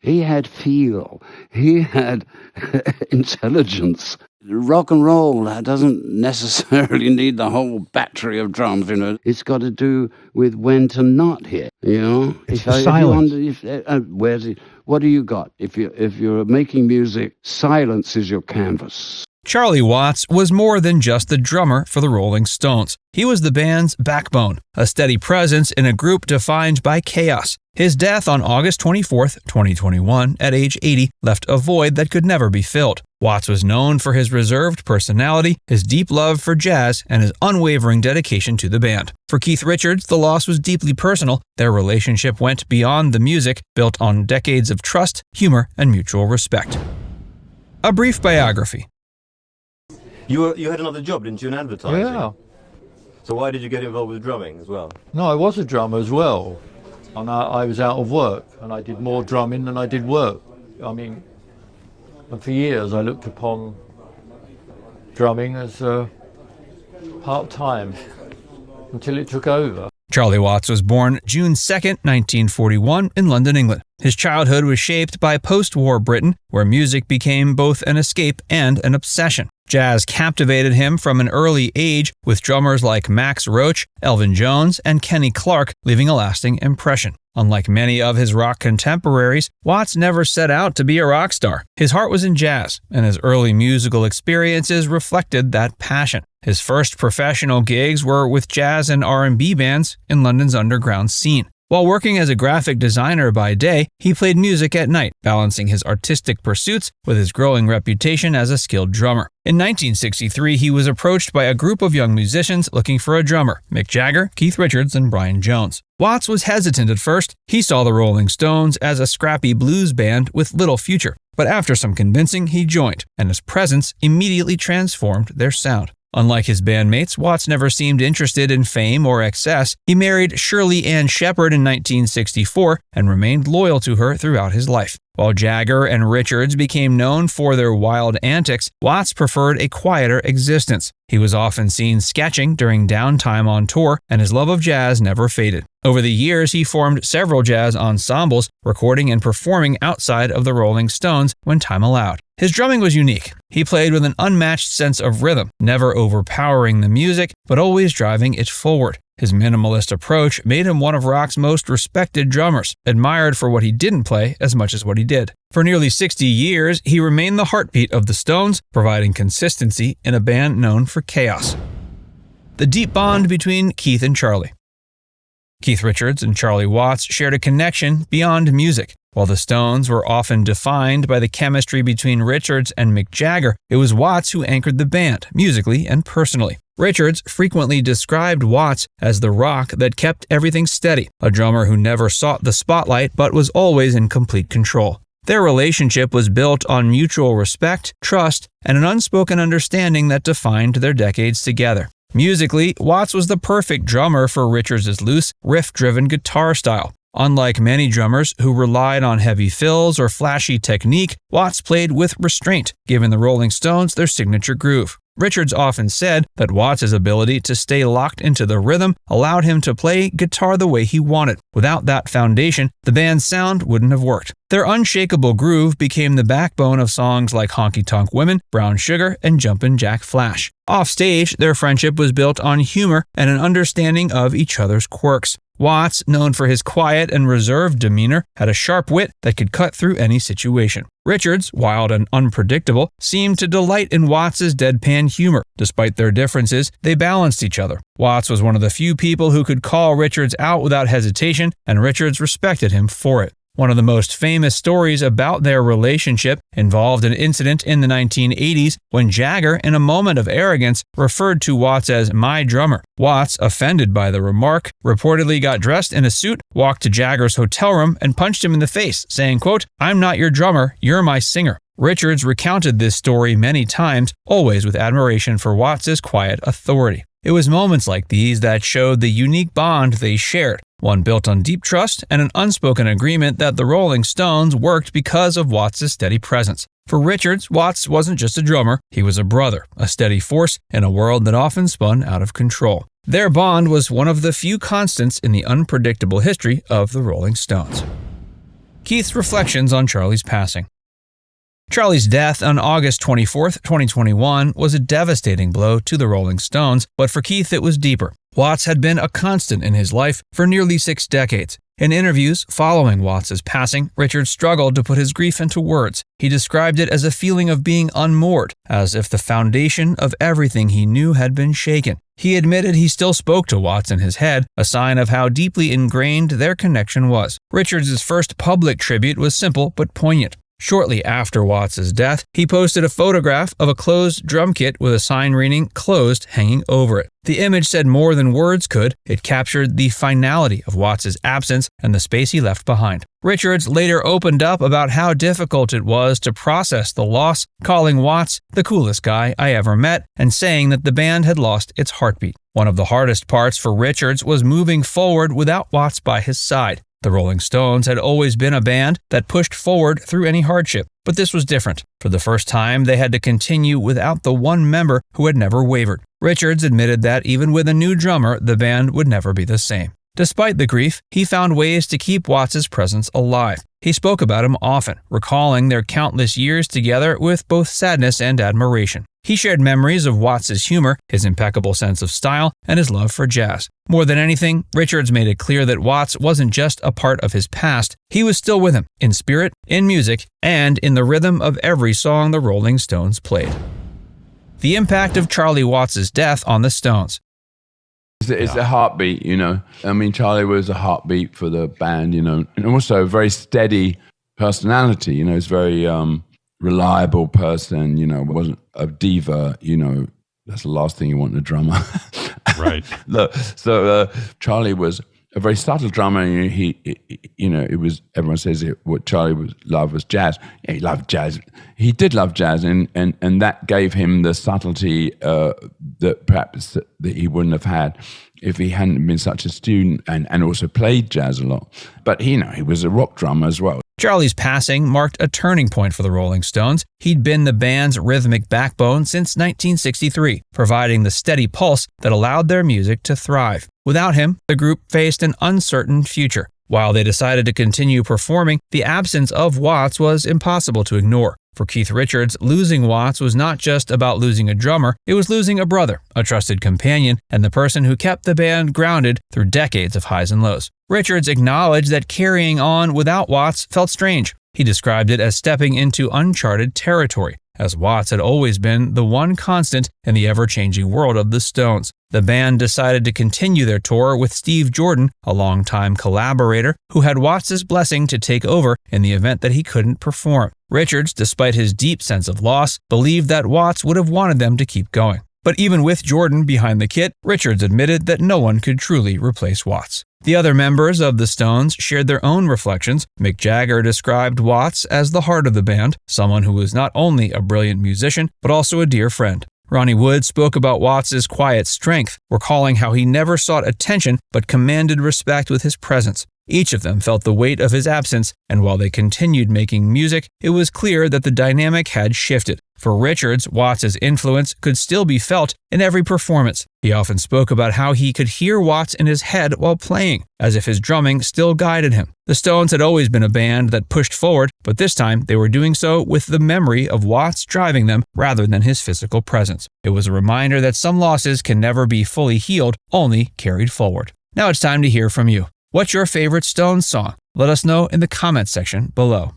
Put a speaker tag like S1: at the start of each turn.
S1: He had feel. He had intelligence. Rock and roll doesn't necessarily need the whole battery of drums, It's got to do with when to not hit,
S2: It's the silence.
S1: What do you got? If you're making music, silence is your canvas.
S3: Charlie Watts was more than just the drummer for the Rolling Stones. He was the band's backbone, a steady presence in a group defined by chaos. His death on August 24, 2021, at age 80, left a void that could never be filled. Watts was known for his reserved personality, his deep love for jazz, and his unwavering dedication to the band. For Keith Richards, the loss was deeply personal. Their relationship went beyond the music, built on decades of trust, humor, and mutual respect. A brief biography.
S4: You had another job, didn't you, in advertising?
S2: Yeah.
S4: So why did you get involved with drumming as well?
S2: No, I was a drummer as well. And I was out of work, and I did more drumming than I did work. And for years I looked upon drumming as part-time until it took over.
S3: Charlie Watts was born June 2, 1941, in London, England. His childhood was shaped by post-war Britain, where music became both an escape and an obsession. Jazz captivated him from an early age, with drummers like Max Roach, Elvin Jones, and Kenny Clarke leaving a lasting impression. Unlike many of his rock contemporaries, Watts never set out to be a rock star. His heart was in jazz, and his early musical experiences reflected that passion. His first professional gigs were with jazz and R&B bands in London's underground scene. While working as a graphic designer by day, he played music at night, balancing his artistic pursuits with his growing reputation as a skilled drummer. In 1963, he was approached by a group of young musicians looking for a drummer: Mick Jagger, Keith Richards, and Brian Jones. Watts was hesitant at first. He saw the Rolling Stones as a scrappy blues band with little future. But after some convincing, he joined, and his presence immediately transformed their sound. Unlike his bandmates, Watts never seemed interested in fame or excess. He married Shirley Ann Shepherd in 1964 and remained loyal to her throughout his life. While Jagger and Richards became known for their wild antics, Watts preferred a quieter existence. He was often seen sketching during downtime on tour, and his love of jazz never faded. Over the years, he formed several jazz ensembles, recording and performing outside of the Rolling Stones when time allowed. His drumming was unique. He played with an unmatched sense of rhythm, never overpowering the music, but always driving it forward. His minimalist approach made him one of rock's most respected drummers, admired for what he didn't play as much as what he did. For nearly 60 years, he remained the heartbeat of the Stones, providing consistency in a band known for chaos. The deep bond between Keith and Charlie. Keith Richards and Charlie Watts shared a connection beyond music. While the Stones were often defined by the chemistry between Richards and Mick Jagger, it was Watts who anchored the band, musically and personally. Richards frequently described Watts as the rock that kept everything steady, a drummer who never sought the spotlight but was always in complete control. Their relationship was built on mutual respect, trust, and an unspoken understanding that defined their decades together. Musically, Watts was the perfect drummer for Richards' loose, riff-driven guitar style. Unlike many drummers who relied on heavy fills or flashy technique, Watts played with restraint, giving the Rolling Stones their signature groove. Richards often said that Watts' ability to stay locked into the rhythm allowed him to play guitar the way he wanted. Without that foundation, the band's sound wouldn't have worked. Their unshakable groove became the backbone of songs like Honky Tonk Women, Brown Sugar, and Jumpin' Jack Flash. Offstage, their friendship was built on humor and an understanding of each other's quirks. Watts, known for his quiet and reserved demeanor, had a sharp wit that could cut through any situation. Richards, wild and unpredictable, seemed to delight in Watts' deadpan humor. Despite their differences, they balanced each other. Watts was one of the few people who could call Richards out without hesitation, and Richards respected him for it. One of the most famous stories about their relationship involved an incident in the 1980s when Jagger, in a moment of arrogance, referred to Watts as "my drummer." Watts, offended by the remark, reportedly got dressed in a suit, walked to Jagger's hotel room, and punched him in the face, saying, quote, "I'm not your drummer, you're my singer." Richards recounted this story many times, always with admiration for Watts' quiet authority. It was moments like these that showed the unique bond they shared, one built on deep trust and an unspoken agreement that the Rolling Stones worked because of Watts' steady presence. For Richards, Watts wasn't just a drummer, he was a brother, a steady force in a world that often spun out of control. Their bond was one of the few constants in the unpredictable history of the Rolling Stones. Keith's reflections on Charlie's passing. Charlie's death on August 24, 2021 was a devastating blow to the Rolling Stones, but for Keith it was deeper. Watts had been a constant in his life for nearly 6 decades. In interviews following Watts' passing, Richards struggled to put his grief into words. He described it as a feeling of being unmoored, as if the foundation of everything he knew had been shaken. He admitted he still spoke to Watts in his head, a sign of how deeply ingrained their connection was. Richards' first public tribute was simple but poignant. Shortly after Watts' death, he posted a photograph of a closed drum kit with a sign reading "Closed" hanging over it. The image said more than words could. It captured the finality of Watts' absence and the space he left behind. Richards later opened up about how difficult it was to process the loss, calling Watts the coolest guy I ever met and saying that the band had lost its heartbeat. One of the hardest parts for Richards was moving forward without Watts by his side. The Rolling Stones had always been a band that pushed forward through any hardship, but this was different. For the first time, they had to continue without the one member who had never wavered. Richards admitted that even with a new drummer, the band would never be the same. Despite the grief, he found ways to keep Watts' presence alive. He spoke about him often, recalling their countless years together with both sadness and admiration. He shared memories of Watts' humor, his impeccable sense of style, and his love for jazz. More than anything, Richards made it clear that Watts wasn't just a part of his past, he was still with him, in spirit, in music, and in the rhythm of every song the Rolling Stones played. The impact of Charlie Watts' death on the Stones.
S5: It's a heartbeat, you know. I mean, Charlie was a heartbeat for the band, you know, and also a very steady personality, you know. He's a very reliable person, you know, wasn't a diva, you know. That's the last thing you want in a drummer.
S6: Right.
S5: So Charlie was a very subtle drummer. And it was, everyone says what Charlie loved was jazz. Yeah, he loved jazz. He did love jazz, and that gave him the subtlety that perhaps that he wouldn't have had if he hadn't been such a student and also played jazz a lot. But he was a rock drummer as well.
S3: Charlie's passing marked a turning point for the Rolling Stones. He'd been the band's rhythmic backbone since 1963, providing the steady pulse that allowed their music to thrive. Without him, the group faced an uncertain future. While they decided to continue performing, the absence of Watts was impossible to ignore. For Keith Richards, losing Watts was not just about losing a drummer, it was losing a brother, a trusted companion, and the person who kept the band grounded through decades of highs and lows. Richards acknowledged that carrying on without Watts felt strange. He described it as stepping into uncharted territory, as Watts had always been the one constant in the ever-changing world of the Stones. The band decided to continue their tour with Steve Jordan, a longtime collaborator, who had Watts' blessing to take over in the event that he couldn't perform. Richards, despite his deep sense of loss, believed that Watts would have wanted them to keep going. But even with Jordan behind the kit, Richards admitted that no one could truly replace Watts. The other members of the Stones shared their own reflections. Mick Jagger described Watts as the heart of the band, someone who was not only a brilliant musician, but also a dear friend. Ronnie Wood spoke about Watts' quiet strength, recalling how he never sought attention but commanded respect with his presence. Each of them felt the weight of his absence, and while they continued making music, it was clear that the dynamic had shifted. For Richards, Watts' influence could still be felt in every performance. He often spoke about how he could hear Watts in his head while playing, as if his drumming still guided him. The Stones had always been a band that pushed forward, but this time they were doing so with the memory of Watts driving them rather than his physical presence. It was a reminder that some losses can never be fully healed, only carried forward. Now it's time to hear from you. What's your favorite Stones song? Let us know in the comments section below.